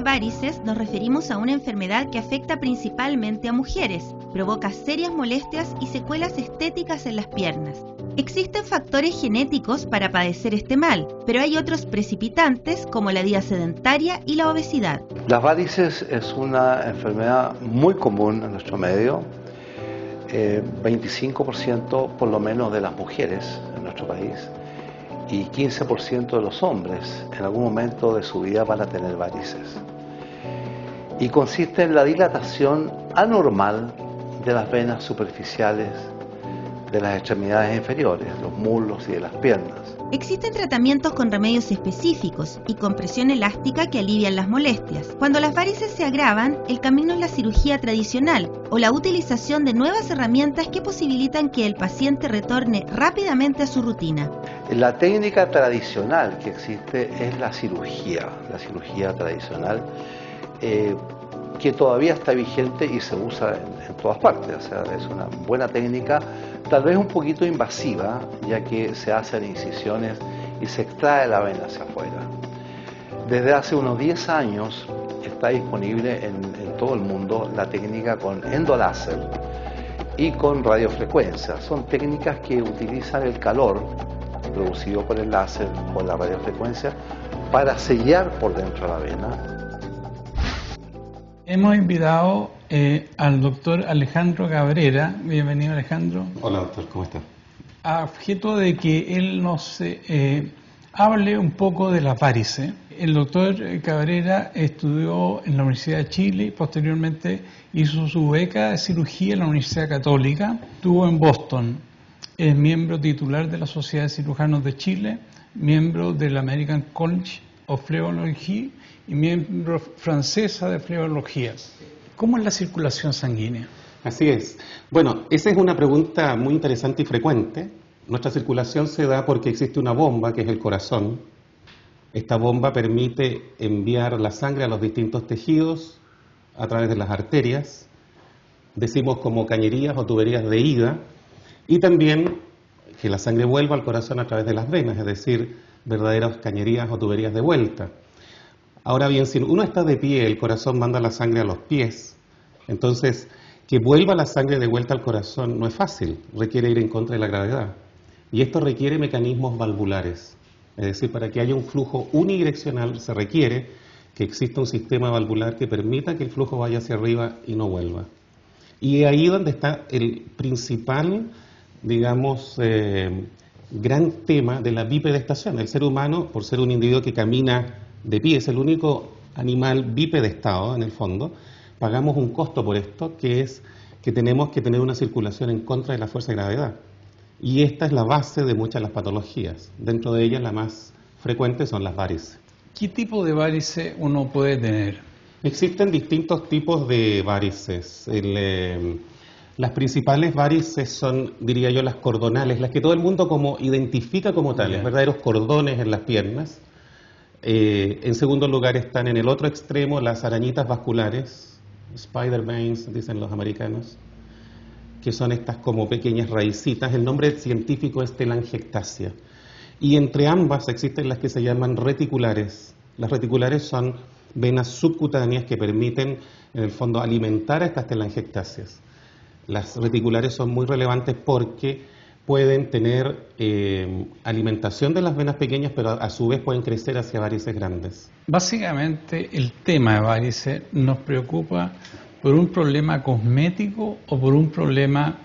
varices nos referimos a una enfermedad que afecta principalmente a mujeres, provoca serias molestias y secuelas estéticas en las piernas. Existen factores genéticos para padecer este mal, pero hay otros precipitantes como la vida sedentaria y la obesidad. Las varices es una enfermedad muy común en nuestro medio. 25% por lo menos de las mujeres en nuestro país y 15% de los hombres en algún momento de su vida van a tener varices. Y consiste en la dilatación anormal de las venas superficiales de las extremidades inferiores, los muslos y de las piernas. Existen tratamientos con remedios específicos y compresión elástica que alivian las molestias. Cuando las varices se agravan, el camino es la cirugía tradicional o la utilización de nuevas herramientas que posibilitan que el paciente retorne rápidamente a su rutina. La técnica tradicional que existe es la cirugía tradicional, que todavía está vigente y se usa en todas partes. O sea, es una buena técnica, tal vez un poquito invasiva, ya que se hacen incisiones y se extrae la vena hacia afuera. Desde hace unos 10 años está disponible en todo el mundo la técnica con endoláser y con radiofrecuencia. Son técnicas que utilizan el calor producido por el láser o la radiofrecuencia para sellar por dentro la vena. Hemos invitado al doctor Alejandro Cabrera. Bienvenido, Alejandro. Hola, doctor, ¿cómo está? A objeto de que él nos hable un poco de las varices. El doctor Cabrera estudió en la Universidad de Chile y posteriormente hizo su beca de cirugía en la Universidad Católica. Estuvo en Boston. Es miembro titular de la Sociedad de Cirujanos de Chile, miembro del American College of Phlebología y miembro francesa de Phlebología. ¿Cómo es la circulación sanguínea? Así es. Bueno, esa es una pregunta muy interesante y frecuente. Nuestra circulación se da porque existe una bomba, que es el corazón. Esta bomba permite enviar la sangre a los distintos tejidos a través de las arterias. Decimos como cañerías o tuberías de ida. Y también que la sangre vuelva al corazón a través de las venas, es decir, verdaderas cañerías o tuberías de vuelta. Ahora bien, si uno está de pie, el corazón manda la sangre a los pies. Entonces, que vuelva la sangre de vuelta al corazón no es fácil, requiere ir en contra de la gravedad. Y esto requiere mecanismos valvulares. Es decir, para que haya un flujo unidireccional se requiere que exista un sistema valvular que permita que el flujo vaya hacia arriba y no vuelva. Y ahí donde está el principal, digamos, gran tema de la bipedestación. El ser humano, por ser un individuo que camina de pie, es el único animal bipedestado en el fondo. Pagamos un costo por esto, que es que tenemos que tener una circulación en contra de la fuerza de gravedad. Y esta es la base de muchas de las patologías. Dentro de ellas, la más frecuente son las varices. ¿Qué tipo de varices uno puede tener? Existen distintos tipos de varices. Las principales varices son, diría yo, las cordonales, las que todo el mundo como identifica como tales, verdaderos cordones en las piernas. En segundo lugar están en el otro extremo las arañitas vasculares, spider veins, dicen los americanos, que son estas como pequeñas raicitas. El nombre científico es telangiectasia. Y entre ambas existen las que se llaman reticulares. Las reticulares son venas subcutáneas que permiten, en el fondo, alimentar a estas telangiectasias. Las reticulares son muy relevantes porque pueden tener alimentación de las venas pequeñas, pero a su vez pueden crecer hacia varices grandes. Básicamente, el tema de varices nos preocupa por un problema cosmético o por un problema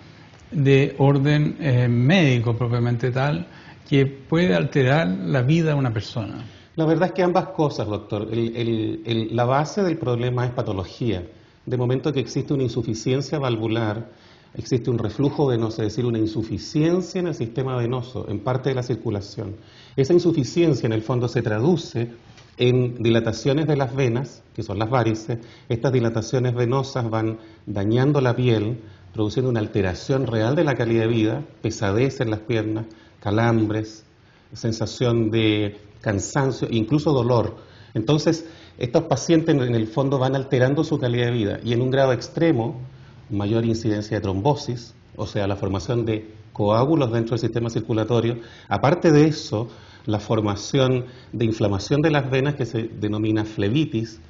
de orden médico propiamente tal, que puede alterar la vida de una persona. La verdad es que ambas cosas, doctor. La base del problema es patología. De momento que existe una insuficiencia valvular, existe un reflujo venoso, es decir, una insuficiencia en el sistema venoso, en parte de la circulación. Esa insuficiencia en el fondo se traduce en dilataciones de las venas, que son las varices. Estas dilataciones venosas van dañando la piel, produciendo una alteración real de la calidad de vida, pesadez en las piernas, calambres, sensación de cansancio, incluso dolor. Entonces, estos pacientes en el fondo van alterando su calidad de vida y en un grado extremo, mayor incidencia de trombosis, o sea, la formación de coágulos dentro del sistema circulatorio. Aparte de eso, la formación de inflamación de las venas, que se denomina flebitis,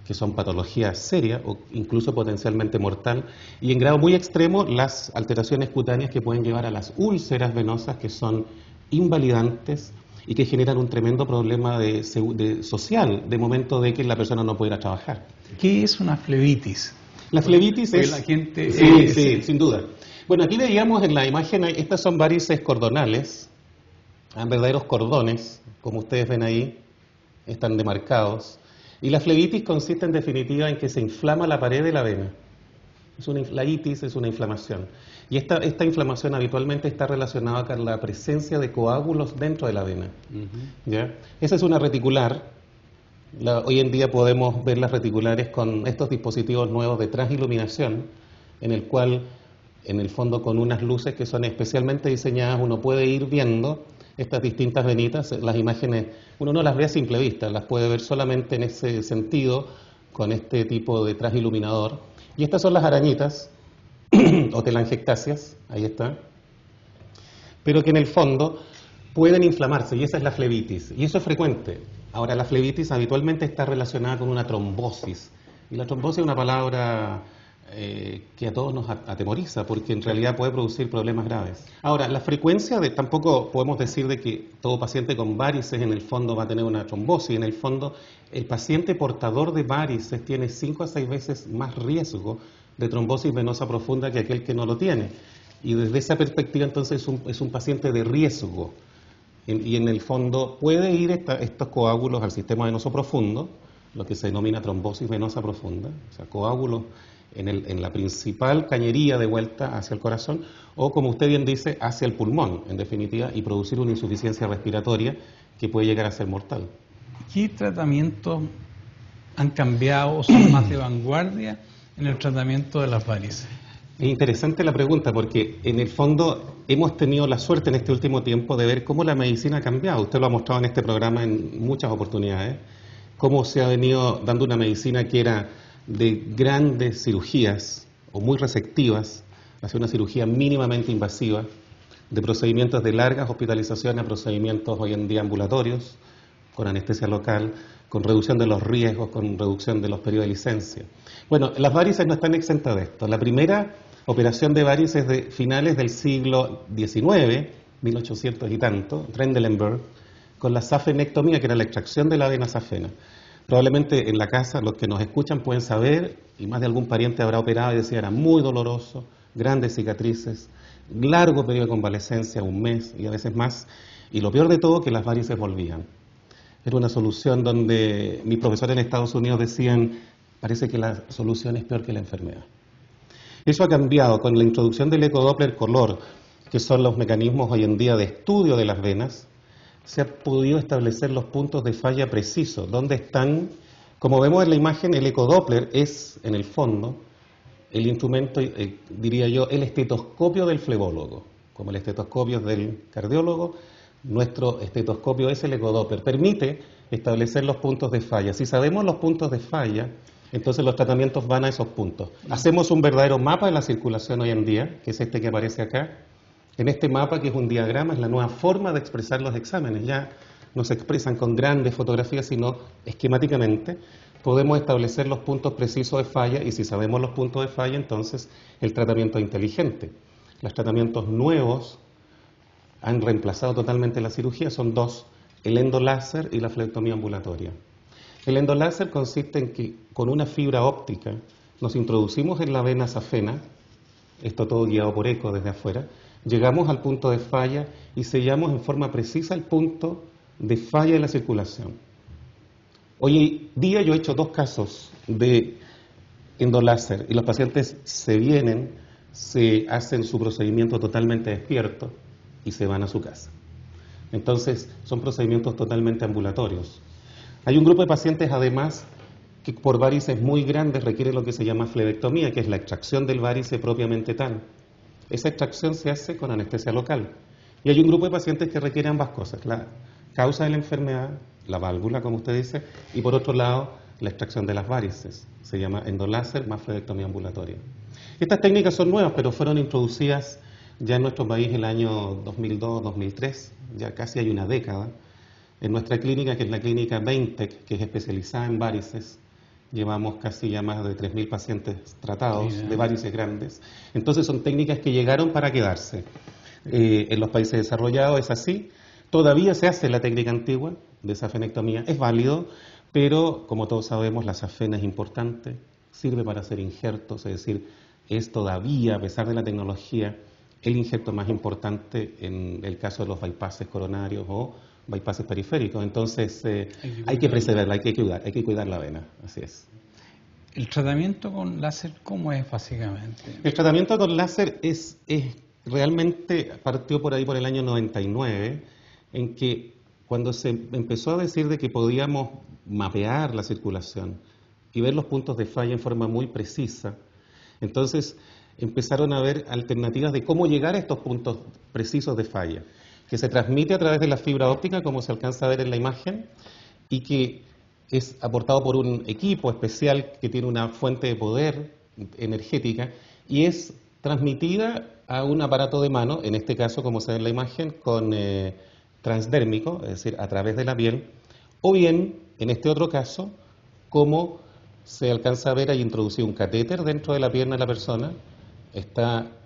que son patologías serias o incluso potencialmente mortal, y en grado muy extremo las alteraciones cutáneas que pueden llevar a las úlceras venosas, que son invalidantes y que generan un tremendo problema social, de momento de que la persona no puede ir a trabajar. ¿Qué es una flebitis? La flebitis Porque es... la gente Sí, sin duda. Bueno, aquí veíamos en la imagen, estas son varices cordonales, verdaderos cordones, como ustedes ven ahí, están demarcados. Y la flebitis consiste en definitiva en que se inflama la pared de la vena. La itis es una inflamación. Y esta inflamación habitualmente está relacionada con la presencia de coágulos dentro de la vena. ¿Ya? Esa es una reticular. Hoy en día podemos ver las reticulares con estos dispositivos nuevos de transiluminación, en el cual, en el fondo, con unas luces que son especialmente diseñadas, uno puede ir viendo estas distintas venitas. Las imágenes uno no las ve a simple vista, las puede ver solamente en ese sentido, con este tipo de traje iluminador. Y estas son las arañitas, o telangiectasias, ahí está, pero que en el fondo pueden inflamarse, y esa es la flebitis, y eso es frecuente. Ahora, la flebitis habitualmente está relacionada con una trombosis, y la trombosis es una palabra que a todos nos atemoriza, porque en realidad puede producir problemas graves. Ahora, la frecuencia tampoco podemos decir de que todo paciente con varices en el fondo va a tener una trombosis. En el fondo, el paciente portador de varices tiene 5 a 6 veces más riesgo de trombosis venosa profunda que aquel que no lo tiene. Y desde esa perspectiva, entonces, es un paciente de riesgo. Y en el fondo puede ir estos coágulos al sistema venoso profundo, lo que se denomina trombosis venosa profunda, o sea, coágulos en la principal cañería de vuelta hacia el corazón, o como usted bien dice, hacia el pulmón, en definitiva, y producir una insuficiencia respiratoria que puede llegar a ser mortal. ¿Qué tratamientos han cambiado o son más de vanguardia en el tratamiento de las varices? Es interesante la pregunta, porque en el fondo hemos tenido la suerte en este último tiempo de ver cómo la medicina ha cambiado. Usted lo ha mostrado en este programa en muchas oportunidades, cómo se ha venido dando una medicina que era de grandes cirugías o muy resectivas, hacia una cirugía mínimamente invasiva, de procedimientos de largas hospitalizaciones a procedimientos hoy en día ambulatorios, con anestesia local, con reducción de los riesgos, con reducción de los periodos de licencia. Bueno, las varices no están exentas de esto. La primera operación de varices de finales del siglo XIX, 1800 y tanto, Trendelenburg, con la safenectomía, que era la extracción de la vena safena. Probablemente en la casa los que nos escuchan pueden saber, y más de algún pariente habrá operado y decía era muy doloroso, grandes cicatrices, largo periodo de convalecencia, 1 mes y a veces más, y lo peor de todo, que las varices volvían. Era una solución donde mis profesores en Estados Unidos decían, parece que la solución es peor que la enfermedad. Eso ha cambiado con la introducción del ecodoppler color, que son los mecanismos hoy en día de estudio de las venas. Se ha podido establecer los puntos de falla precisos, donde están, como vemos en la imagen, el ecodoppler es, en el fondo, el instrumento, diría yo, el estetoscopio del flebólogo. Como el estetoscopio es del cardiólogo, nuestro estetoscopio es el ecodoppler. Permite establecer los puntos de falla. Si sabemos los puntos de falla, entonces los tratamientos van a esos puntos. Hacemos un verdadero mapa de la circulación hoy en día, que es este que aparece acá. En este mapa, que es un diagrama, es la nueva forma de expresar los exámenes. Ya no se expresan con grandes fotografías, sino esquemáticamente. Podemos establecer los puntos precisos de falla, y si sabemos los puntos de falla, entonces el tratamiento es inteligente. Los tratamientos nuevos han reemplazado totalmente la cirugía, son 2, el endoláser y la flebitomía ambulatoria. El endoláser consiste en que con una fibra óptica nos introducimos en la vena safena, esto todo guiado por eco desde afuera, llegamos al punto de falla y sellamos en forma precisa el punto de falla de la circulación. Hoy día yo he hecho 2 casos de endoláser y los pacientes se vienen, se hacen su procedimiento totalmente despierto y se van a su casa. Entonces son procedimientos totalmente ambulatorios. Hay un grupo de pacientes además que por varices muy grandes requiere lo que se llama flebectomía, que es la extracción del varice propiamente tal. Esa extracción se hace con anestesia local. Y hay un grupo de pacientes que requiere ambas cosas, la causa de la enfermedad, la válvula, como usted dice, y por otro lado, la extracción de las varices. Se llama endoláser más flebectomía ambulatoria. Estas técnicas son nuevas, pero fueron introducidas ya en nuestro país el año 2002-2003, ya casi hay una década. En nuestra clínica, que es la clínica Veintec, que es especializada en varices, llevamos casi ya más de 3.000 pacientes tratados de varices grandes. Entonces son técnicas que llegaron para quedarse. En los países desarrollados es así. Todavía se hace la técnica antigua de safenectomía, es válido, pero como todos sabemos la safena es importante, sirve para hacer injertos, es decir, es todavía, a pesar de la tecnología, el injerto más importante en el caso de los bypasses coronarios o bypasses periféricos. Entonces hay que preservarla, hay que cuidar la vena, así es. ¿El tratamiento con láser cómo es básicamente? El tratamiento con láser es realmente partió por ahí por el año 99, en que cuando se empezó a decir de que podíamos mapear la circulación y ver los puntos de falla en forma muy precisa, entonces empezaron a haber alternativas de cómo llegar a estos puntos precisos de falla, que se transmite a través de la fibra óptica, como se alcanza a ver en la imagen, y que es aportado por un equipo especial que tiene una fuente de poder energética y es transmitida a un aparato de mano, en este caso, como se ve en la imagen, con transdérmico, es decir, a través de la piel, o bien, en este otro caso, como se alcanza a ver, hay introducido un catéter dentro de la pierna de la persona.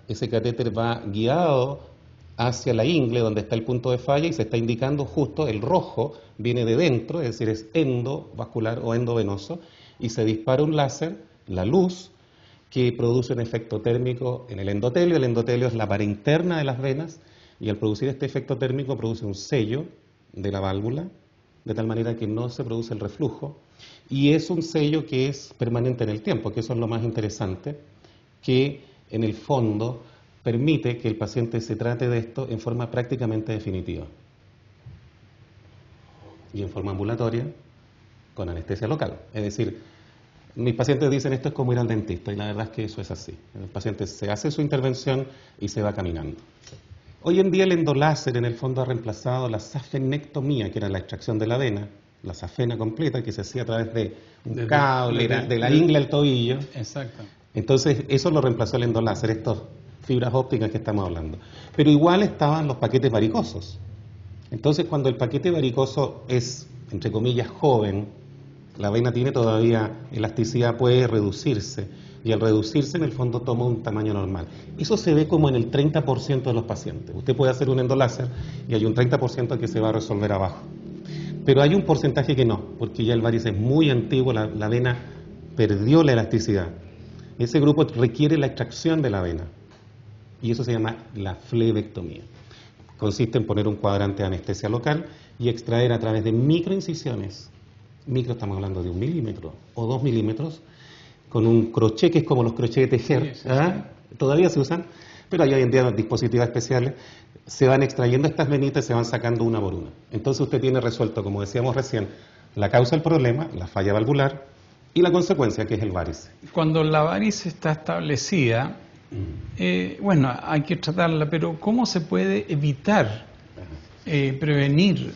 Ese catéter va guiado hacia la ingle, donde está el punto de falla, y se está indicando justo, el rojo viene de dentro, es decir, es endovascular o endovenoso, y se dispara un láser, la luz, que produce un efecto térmico en el endotelio. El endotelio es la pared interna de las venas, y al producir este efecto térmico produce un sello de la válvula, de tal manera que no se produce el reflujo, y es un sello que es permanente en el tiempo, que eso es lo más interesante, que en el fondo permite que el paciente se trate de esto en forma prácticamente definitiva y en forma ambulatoria con anestesia local. Es decir, mis pacientes dicen esto es como ir al dentista, y la verdad es que eso es así. El paciente se hace su intervención y se va caminando. Hoy en día el endoláser en el fondo ha reemplazado la safenectomía, que era la extracción de la vena, la safena completa que se hacía a través de un cable, de la ingle al tobillo. Exacto. Entonces eso lo reemplazó el endoláser, estas fibras ópticas que estamos hablando. Pero igual estaban los paquetes varicosos. Entonces cuando el paquete varicoso es, entre comillas, joven, la vena tiene todavía elasticidad, puede reducirse, y al reducirse en el fondo toma un tamaño normal. Eso se ve como en el 30% de los pacientes. Usted puede hacer un endoláser y hay un 30% que se va a resolver abajo. Pero hay un porcentaje que no, porque ya el varice es muy antiguo, la vena perdió la elasticidad. Ese grupo requiere la extracción de la vena, y eso se llama la flebectomía. Consiste en poner un cuadrante de anestesia local y extraer a través de microincisiones, estamos hablando de 1 milímetro o 2 milímetros, con un crochet que es como los crochets de tejer, sí. Todavía se usan, pero hay hoy en día dispositivos especiales, se van extrayendo estas venitas y se van sacando una por una. Entonces usted tiene resuelto, como decíamos recién, la causa del problema, la falla valvular, y la consecuencia, que es el varice. Cuando la varice está establecida, bueno, hay que tratarla, pero ¿cómo se puede evitar, prevenir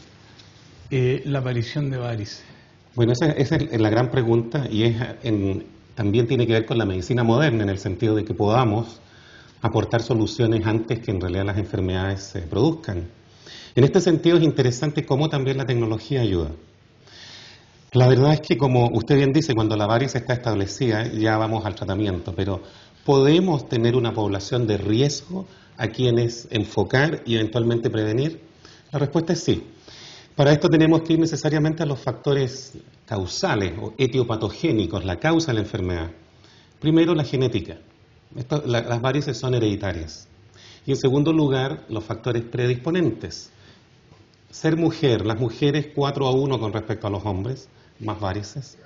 la aparición de varice? Bueno, esa es la gran pregunta, y también tiene que ver con la medicina moderna, en el sentido de que podamos aportar soluciones antes que en realidad las enfermedades se produzcan. En este sentido es interesante cómo también la tecnología ayuda. La verdad es que, como usted bien dice, cuando la varice está establecida ya vamos al tratamiento, pero ¿podemos tener una población de riesgo a quienes enfocar y eventualmente prevenir? La respuesta es sí. Para esto tenemos que ir necesariamente a los factores causales o etiopatogénicos, la causa de la enfermedad. Primero, la genética. Las varices son hereditarias. Y en segundo lugar, los factores predisponentes. Ser mujer, las mujeres 4-1 con respecto a los hombres, más varices.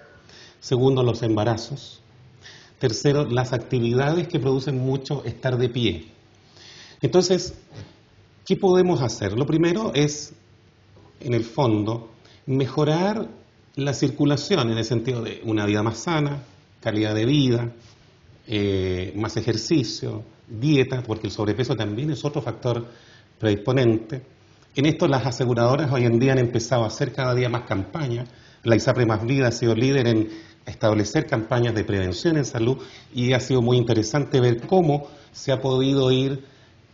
Segundo, los embarazos. Tercero, las actividades que producen mucho estar de pie. Entonces, ¿qué podemos hacer? Lo primero es, en el fondo, mejorar la circulación en el sentido de una vida más sana, calidad de vida, más ejercicio, dieta, porque el sobrepeso también es otro factor predisponente. En esto las aseguradoras hoy en día han empezado a hacer cada día más campañas. La ISAPRE Más Vida ha sido líder en establecer campañas de prevención en salud, y ha sido muy interesante ver cómo se ha podido ir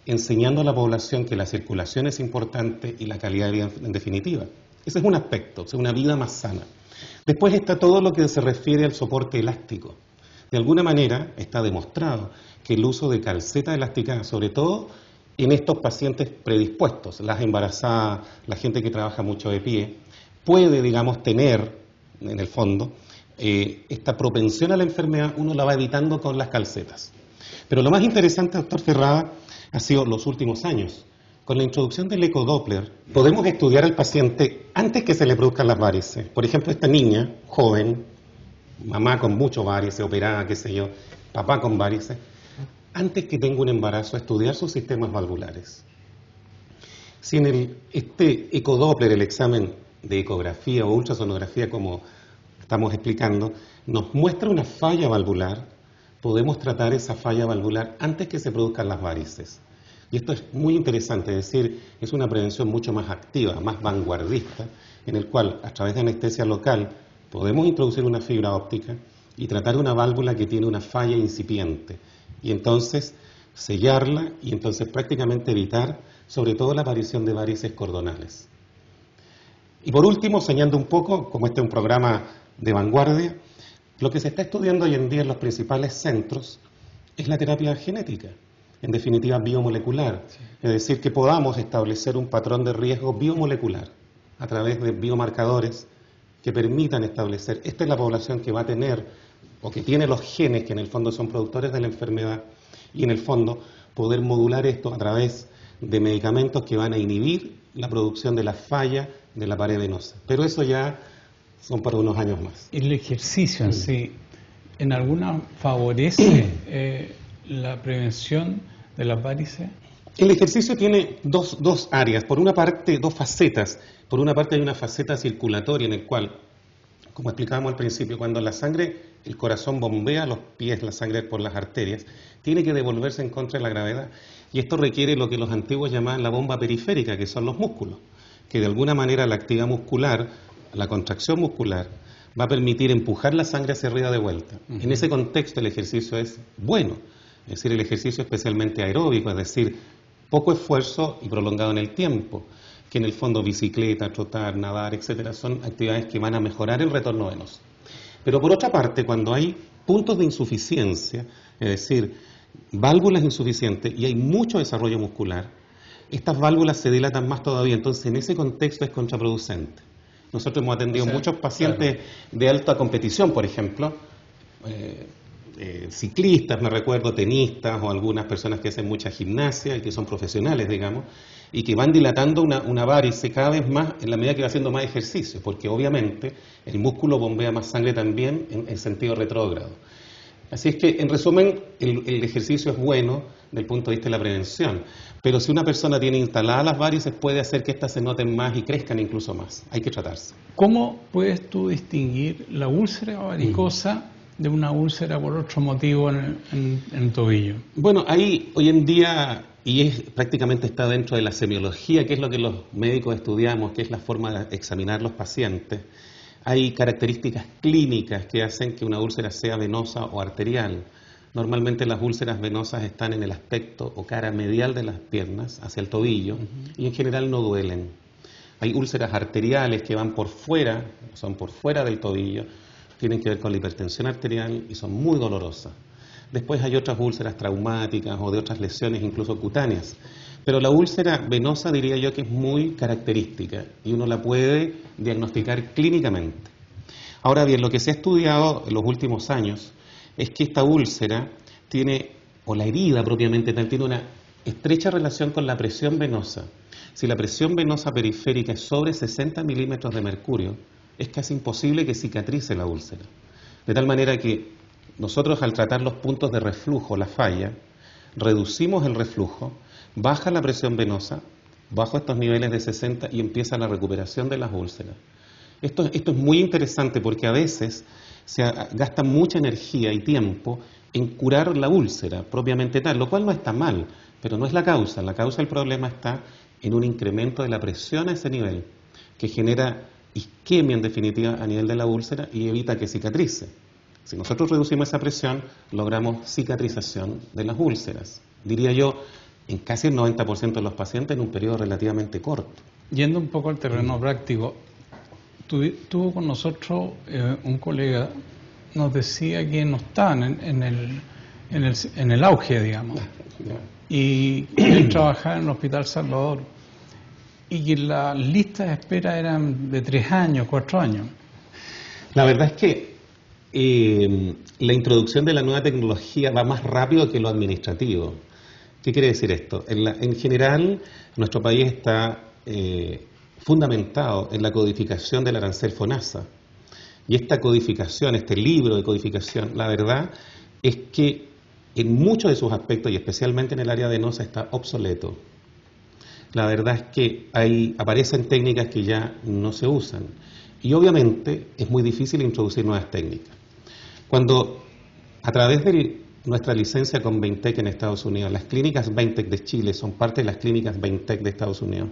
enseñando a la población que la circulación es importante y la calidad de vida en definitiva. Ese es un aspecto, o sea, una vida más sana. Después está todo lo que se refiere al soporte elástico. De alguna manera está demostrado que el uso de calceta elástica, sobre todo en estos pacientes predispuestos, las embarazadas, la gente que trabaja mucho de pie, puede, digamos, tener, en el fondo, esta propensión a la enfermedad, uno la va evitando con las calcetas. Pero lo más interesante, doctor Ferrada, ha sido los últimos años. Con la introducción del ecodoppler, podemos estudiar al paciente antes que se le produzcan las varices. Por ejemplo, esta niña, joven, mamá con mucho varices, operada, qué sé yo, papá con varices, antes que tenga un embarazo, estudiar sus sistemas valvulares. Si en este ecodoppler, el examen de ecografía o ultrasonografía, como estamos explicando, nos muestra una falla valvular, podemos tratar esa falla valvular antes que se produzcan las varices. Y esto es muy interesante, es decir, es una prevención mucho más activa, más vanguardista, en el cual, a través de anestesia local, podemos introducir una fibra óptica y tratar una válvula que tiene una falla incipiente. Y entonces sellarla y entonces prácticamente evitar, sobre todo, la aparición de varices cordonales. Y por último, señalando un poco, como este es un programa de vanguardia, lo que se está estudiando hoy en día en los principales centros es la terapia genética, en definitiva biomolecular, es decir, que podamos establecer un patrón de riesgo biomolecular a través de biomarcadores que permitan establecer, esta es la población que va a tener o que tiene los genes que en el fondo son productores de la enfermedad y en el fondo poder modular esto a través de medicamentos que van a inhibir la producción de la falla de la pared venosa. Pero eso ya son para unos años más. El ejercicio en sí, ¿en alguna favorece la prevención de las varices? El ejercicio tiene dos áreas, por una parte, dos facetas. Por una parte hay una faceta circulatoria en el cual, como explicábamos al principio, cuando la sangre, el corazón bombea a los pies, la sangre por las arterias, tiene que devolverse en contra de la gravedad. Y esto requiere lo que los antiguos llamaban la bomba periférica, que son los músculos, que de alguna manera la actividad muscular, la contracción muscular, va a permitir empujar la sangre hacia arriba de vuelta. En ese contexto el ejercicio es bueno, es decir, el ejercicio especialmente aeróbico, es decir, poco esfuerzo y prolongado en el tiempo, que en el fondo bicicleta, trotar, nadar, etcétera, son actividades que van a mejorar el retorno venoso. Pero por otra parte, cuando hay puntos de insuficiencia, es decir, válvulas insuficientes y hay mucho desarrollo muscular, estas válvulas se dilatan más todavía, entonces en ese contexto es contraproducente. Nosotros hemos atendido muchos pacientes de alta competición, por ejemplo, ciclistas, me recuerdo, tenistas o algunas personas que hacen mucha gimnasia y que son profesionales, digamos, y que van dilatando una varice cada vez más en la medida que va haciendo más ejercicio, porque obviamente el músculo bombea más sangre también en sentido retrógrado. Así es que, en resumen, el ejercicio es bueno desde el punto de vista de la prevención, pero si una persona tiene instaladas las varices puede hacer que éstas se noten más y crezcan incluso más. Hay que tratarse. ¿Cómo puedes tú distinguir la úlcera varicosa de una úlcera por otro motivo en el tobillo? Bueno, ahí hoy en día, y prácticamente está dentro de la semiología, que es lo que los médicos estudiamos, que es la forma de examinar los pacientes, hay características clínicas que hacen que una úlcera sea venosa o arterial. Normalmente las úlceras venosas están en el aspecto o cara medial de las piernas, hacia el tobillo, y en general no duelen. Hay úlceras arteriales que van por fuera, son por fuera del tobillo, tienen que ver con la hipertensión arterial y son muy dolorosas. Después hay otras úlceras traumáticas o de otras lesiones, incluso cutáneas. Pero la úlcera venosa diría yo que es muy característica y uno la puede diagnosticar clínicamente. Ahora bien, lo que se ha estudiado en los últimos años es que esta úlcera tiene, o la herida propiamente tal, tiene una estrecha relación con la presión venosa. Si la presión venosa periférica es sobre 60 milímetros de mercurio, es casi imposible que cicatrice la úlcera. De tal manera que nosotros al tratar los puntos de reflujo, la falla, reducimos el reflujo, baja la presión venosa, bajo estos niveles de 60 y empieza la recuperación de las úlceras. Esto es muy interesante porque a veces se gasta mucha energía y tiempo en curar la úlcera propiamente tal, lo cual no está mal, pero no es la causa. La causa del problema está en un incremento de la presión a ese nivel, que genera isquemia en definitiva a nivel de la úlcera y evita que cicatrice. Si nosotros reducimos esa presión, logramos cicatrización de las úlceras. Diría yo, en casi el 90% de los pacientes en un periodo relativamente corto. Yendo un poco al terreno práctico, tuvo con nosotros un colega, nos decía que no estaban en el auge, digamos, y él trabajaba en el Hospital Salvador, y que las listas de espera eran de 3 años, 4 años. La verdad es que la introducción de la nueva tecnología va más rápido que lo administrativo. ¿Qué quiere decir esto? En general, nuestro país está fundamentado en la codificación del arancel FONASA. Y esta codificación, este libro de codificación, la verdad es que en muchos de sus aspectos, y especialmente en el área de NOSA, está obsoleto. La verdad es que aparecen técnicas que ya no se usan. Y obviamente es muy difícil introducir nuevas técnicas. Cuando a través de nuestra licencia con BEINTEC en Estados Unidos, las clínicas BEINTEC de Chile son parte de las clínicas BEINTEC de Estados Unidos,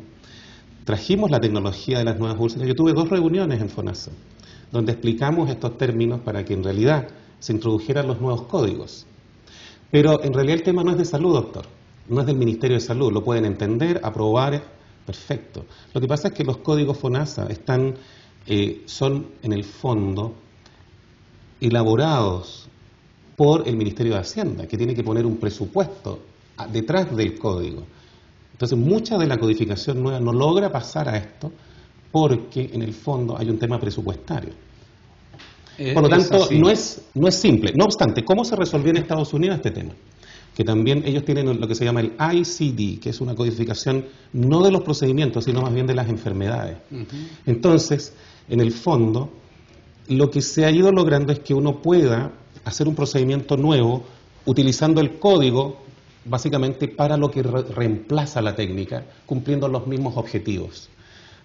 trajimos la tecnología de las nuevas úlceras. Yo tuve 2 reuniones en FONASA, donde explicamos estos términos para que en realidad se introdujeran los nuevos códigos. Pero en realidad el tema no es de salud, doctor, no es del Ministerio de Salud, lo pueden entender, aprobar, perfecto. Lo que pasa es que los códigos FONASA son en el fondo elaborados por el Ministerio de Hacienda, que tiene que poner un presupuesto detrás del código. Entonces, mucha de la codificación nueva no logra pasar a esto porque en el fondo hay un tema presupuestario. Por lo tanto, no es simple. No obstante, ¿cómo se resolvió en Estados Unidos este tema? Que también ellos tienen lo que se llama el ICD, que es una codificación no de los procedimientos, sino más bien de las enfermedades. Entonces, en el fondo, lo que se ha ido logrando es que uno pueda hacer un procedimiento nuevo utilizando el código básicamente para lo que reemplaza la técnica, cumpliendo los mismos objetivos.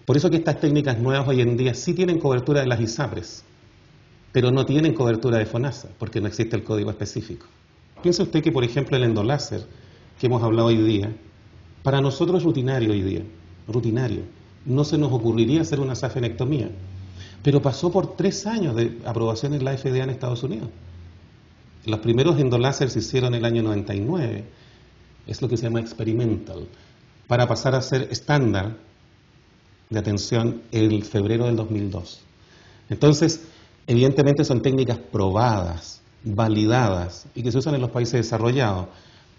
Por eso que estas técnicas nuevas hoy en día sí tienen cobertura de las ISAPRES, pero no tienen cobertura de FONASA, porque no existe el código específico. Piense usted que, por ejemplo, el endoláser, que hemos hablado hoy día, para nosotros es rutinario hoy día, rutinario. No se nos ocurriría hacer una safenectomía, pero pasó por 3 años de aprobación en la FDA en Estados Unidos. Los primeros endoláser se hicieron en el año 99, es lo que se llama experimental, para pasar a ser estándar de atención en febrero del 2002. Entonces, evidentemente son técnicas probadas, validadas y que se usan en los países desarrollados,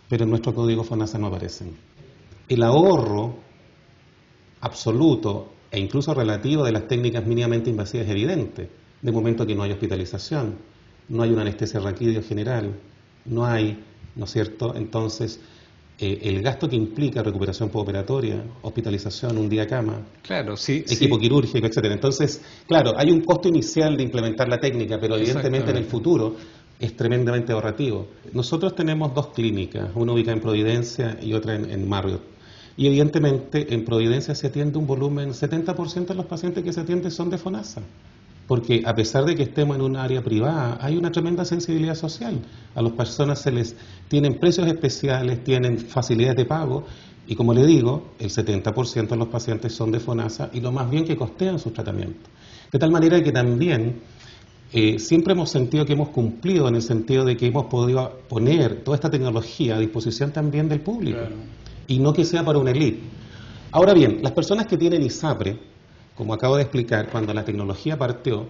pero en nuestro código FONASA no aparecen. El ahorro absoluto e incluso relativo de las técnicas mínimamente invasivas es evidente, de momento que no hay hospitalización, no hay una anestesia raquídeo general, no hay, ¿no es cierto? Entonces, el gasto que implica recuperación postoperatoria, hospitalización, un día cama, claro, sí, equipo quirúrgico, etcétera. Entonces, claro, hay un costo inicial de implementar la técnica, pero evidentemente en el futuro es tremendamente ahorrativo. Nosotros tenemos 2 clínicas, una ubicada en Providencia y otra en Marriott. Y evidentemente en Providencia se atiende un volumen, 70% de los pacientes que se atienden son de FONASA. Porque a pesar de que estemos en un área privada, hay una tremenda sensibilidad social. A las personas tienen precios especiales, tienen facilidades de pago, y como le digo, el 70% de los pacientes son de FONASA y lo más bien que costean sus tratamientos. De tal manera que también siempre hemos sentido que hemos cumplido en el sentido de que hemos podido poner toda esta tecnología a disposición también del público, claro, y no que sea para una élite. Ahora bien, las personas que tienen ISAPRE, como acabo de explicar, cuando la tecnología partió,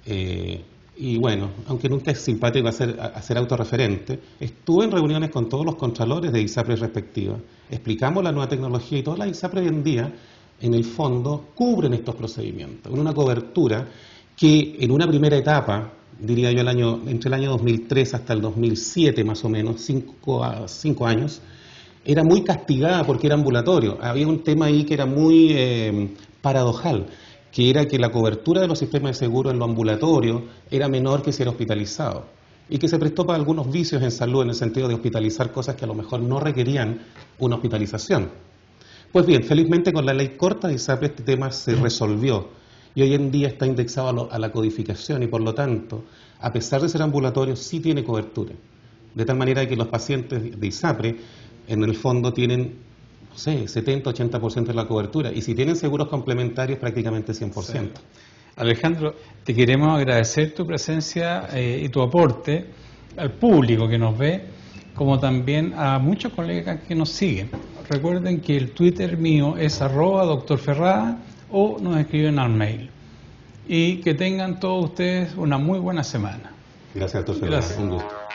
y bueno, aunque nunca es simpático hacer autorreferente, estuve en reuniones con todos los contralores de ISAPRE respectivas, explicamos la nueva tecnología y todas las ISAPRE hoy en día, en el fondo, cubren estos procedimientos, en una cobertura que en una primera etapa, diría yo entre el año 2003 hasta el 2007 más o menos, 5 años, era muy castigada porque era ambulatorio. Había un tema ahí que era muy paradojal, que era que la cobertura de los sistemas de seguro en lo ambulatorio era menor que si era hospitalizado, y que se prestó para algunos vicios en salud en el sentido de hospitalizar cosas que a lo mejor no requerían una hospitalización. Pues bien, felizmente con la ley corta de ISAPRE este tema se resolvió y hoy en día está indexado a la codificación y por lo tanto, a pesar de ser ambulatorio, sí tiene cobertura. De tal manera que los pacientes de ISAPRE en el fondo tienen, no sé, 70-80% de la cobertura. Y si tienen seguros complementarios, prácticamente 100%. Sí. Alejandro, te queremos agradecer tu presencia y tu aporte al público que nos ve, como también a muchos colegas que nos siguen. Recuerden que el Twitter mío es @doctorferrada o nos escriben al mail. y que tengan todos ustedes una muy buena semana. Gracias, doctor. Gracias. Un gusto.